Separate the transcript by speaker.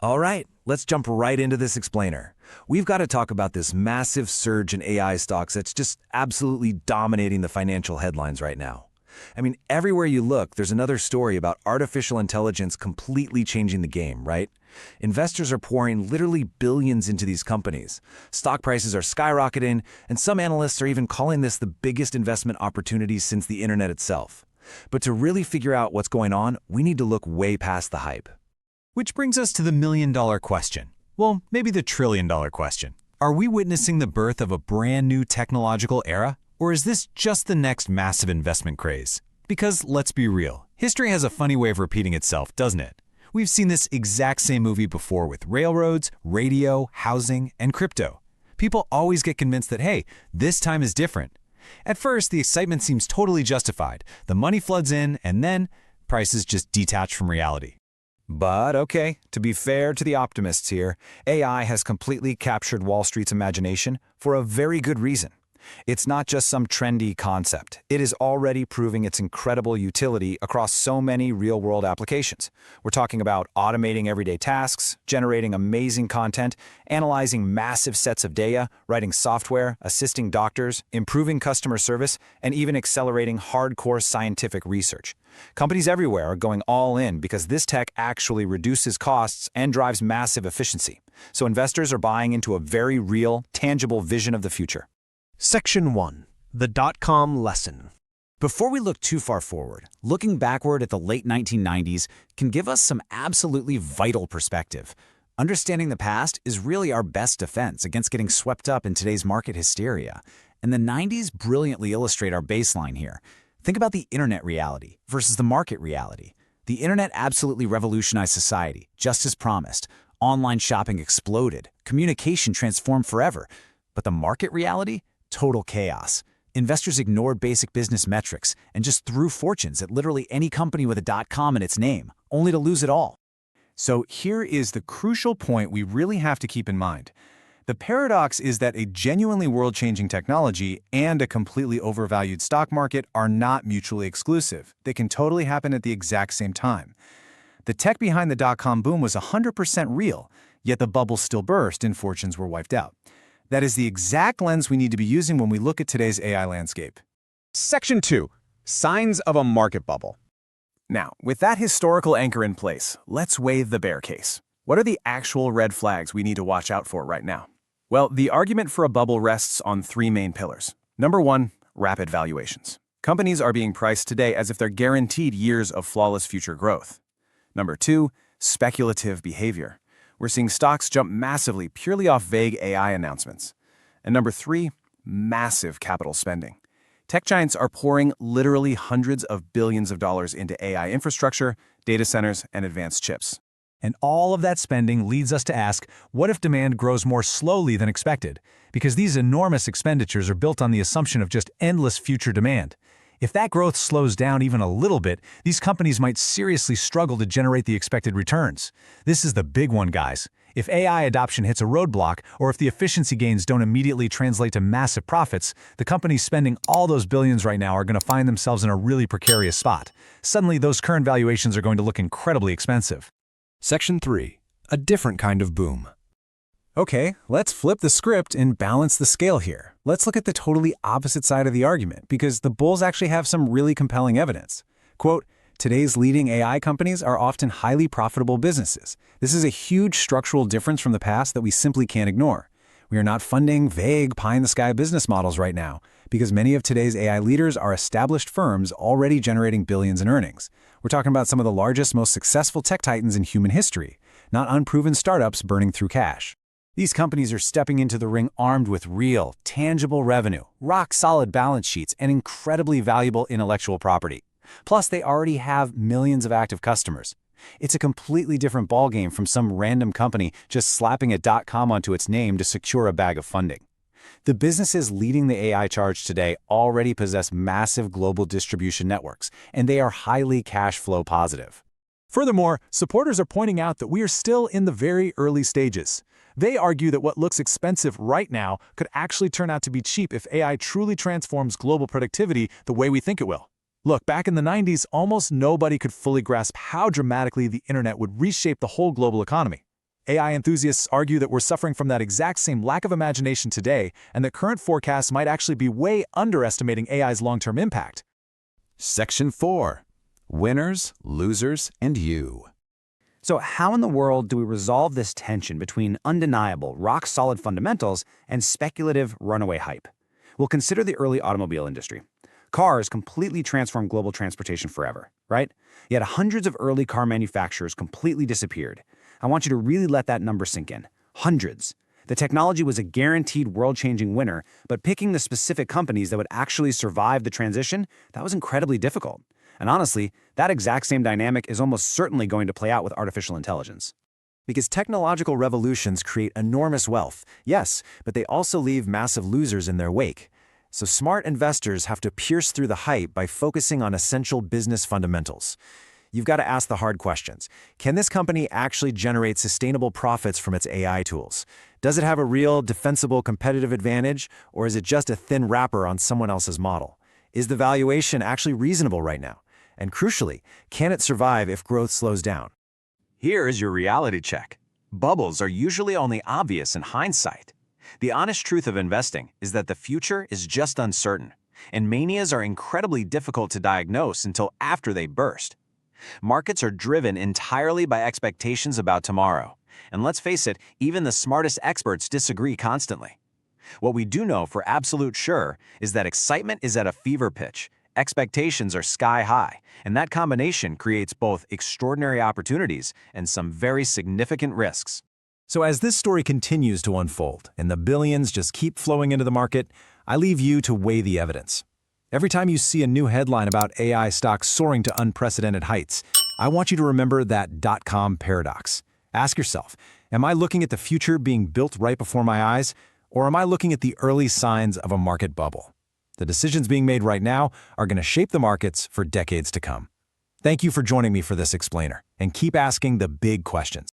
Speaker 1: All right, let's jump right into this explainer. We've got to talk about this massive surge in AI stocks that's just absolutely dominating the financial headlines right now. I mean, everywhere you look, there's another story about artificial intelligence completely changing the game, right? Investors are pouring literally billions into these companies. Stock prices are skyrocketing, and some analysts are even calling this the biggest investment opportunity since the internet itself. But to really figure out what's going on, we need to look way past the hype.
Speaker 2: Which brings us to the million-dollar question. Well, maybe the trillion-dollar question. Are we witnessing the birth of a brand new technological era? Or is this just the next massive investment craze? Because let's be real, history has a funny way of repeating itself, doesn't it? We've seen this exact same movie before with railroads, radio, housing, and crypto. People always get convinced that, hey, this time is different. At first, the excitement seems totally justified. The money floods in, and then prices just detach from reality.
Speaker 3: But okay, to be fair to the optimists here, AI has completely captured Wall Street's imagination for a very good reason. It's not just some trendy concept. It is already proving its incredible utility across so many real-world applications. We're talking about automating everyday tasks, generating amazing content, analyzing massive sets of data, writing software, assisting doctors, improving customer service, and even accelerating hardcore scientific research. Companies everywhere are going all in because this tech actually reduces costs and drives massive efficiency. So investors are buying into a very real, tangible vision of the future.
Speaker 4: Section 1. The dot-com lesson.
Speaker 5: Before we look too far forward, looking backward at the late 1990s can give us some absolutely vital perspective. Understanding the past is really our best defense against getting swept up in today's market hysteria. And the 90s brilliantly illustrate our baseline here. Think about the internet reality versus the market reality. The internet absolutely revolutionized society, just as promised. Online shopping exploded, communication transformed forever. But the market reality? Total chaos. Investors ignored basic business metrics and just threw fortunes at literally any company with a .com in its name, only to lose it all.
Speaker 6: So here is the crucial point we really have to keep in mind. The paradox is that a genuinely world-changing technology and a completely overvalued stock market are not mutually exclusive. They can totally happen at the exact same time. The tech behind the .com boom was 100% real, yet the bubble still burst and fortunes were wiped out. That is the exact lens we need to be using when we look at today's AI landscape.
Speaker 4: Section 2. Signs of a market bubble.
Speaker 6: Now, with that historical anchor in place, let's weigh the bear case. What are the actual red flags we need to watch out for right now? Well, the argument for a bubble rests on three main pillars. Number one, rapid valuations. Companies are being priced today as if they're guaranteed years of flawless future growth. Number two, speculative behavior. We're seeing stocks jump massively purely off vague AI announcements. And number three, massive capital spending. Tech giants are pouring literally hundreds of billions of dollars into AI infrastructure, data centers, and advanced chips.
Speaker 2: And all of that spending leads us to ask, what if demand grows more slowly than expected? Because these enormous expenditures are built on the assumption of just endless future demand. If that growth slows down even a little bit, these companies might seriously struggle to generate the expected returns. This is the big one, guys. If AI adoption hits a roadblock, or if the efficiency gains don't immediately translate to massive profits, the companies spending all those billions right now are going to find themselves in a really precarious spot. Suddenly, those current valuations are going to look incredibly expensive.
Speaker 1: Section 3. A different kind of boom.
Speaker 6: Okay, let's flip the script and balance the scale here. Let's look at the totally opposite side of the argument, because the bulls actually have some really compelling evidence. Quote, today's leading AI companies are often highly profitable businesses. This is a huge structural difference from the past that we simply can't ignore. We are not funding vague pie-in-the-sky business models right now, because many of today's AI leaders are established firms already generating billions in earnings. We're talking about some of the largest, most successful tech titans in human history, not unproven startups burning through cash. These companies are stepping into the ring armed with real, tangible revenue, rock-solid balance sheets, and incredibly valuable intellectual property. Plus, they already have millions of active customers. It's a completely different ballgame from some random company just slapping a .com onto its name to secure a bag of funding. The businesses leading the AI charge today already possess massive global distribution networks, and they are highly cash flow positive.
Speaker 7: Furthermore, supporters are pointing out that we are still in the very early stages. They argue that what looks expensive right now could actually turn out to be cheap if AI truly transforms global productivity the way we think it will. Look, back in the 90s, almost nobody could fully grasp how dramatically the internet would reshape the whole global economy. AI enthusiasts argue that we're suffering from that exact same lack of imagination today, and that current forecasts might actually be way underestimating AI's long-term impact.
Speaker 3: Section 4. Winners, losers, and you.
Speaker 5: So how in the world do we resolve this tension between undeniable, rock-solid fundamentals and speculative runaway hype? Well, consider the early automobile industry. Cars completely transformed global transportation forever, right? Yet hundreds of early car manufacturers completely disappeared. I want you to really let that number sink in. Hundreds. The technology was a guaranteed world-changing winner, but picking the specific companies that would actually survive the transition, that was incredibly difficult. And honestly, that exact same dynamic is almost certainly going to play out with artificial intelligence.
Speaker 1: Because technological revolutions create enormous wealth, yes, but they also leave massive losers in their wake. So smart investors have to pierce through the hype by focusing on essential business fundamentals. You've got to ask the hard questions. Can this company actually generate sustainable profits from its AI tools? Does it have a real defensible competitive advantage, or is it just a thin wrapper on someone else's model? Is the valuation actually reasonable right now? And crucially, can it survive if growth slows down?
Speaker 2: Here is your reality check. Bubbles are usually only obvious in hindsight. The honest truth of investing is that the future is just uncertain, and manias are incredibly difficult to diagnose until after they burst. Markets are driven entirely by expectations about tomorrow, and let's face it, even the smartest experts disagree constantly. What we do know for absolute sure is that excitement is at a fever pitch, expectations are sky high, and that combination creates both extraordinary opportunities and some very significant risks.
Speaker 1: So as this story continues to unfold and the billions just keep flowing into the market, I leave you to weigh the evidence. Every time you see a new headline about AI stocks soaring to unprecedented heights, I want you to remember that dot-com paradox. Ask yourself, am I looking at the future being built right before my eyes, or am I looking at the early signs of a market bubble? The decisions being made right now are going to shape the markets for decades to come. Thank you for joining me for this explainer, and keep asking the big questions.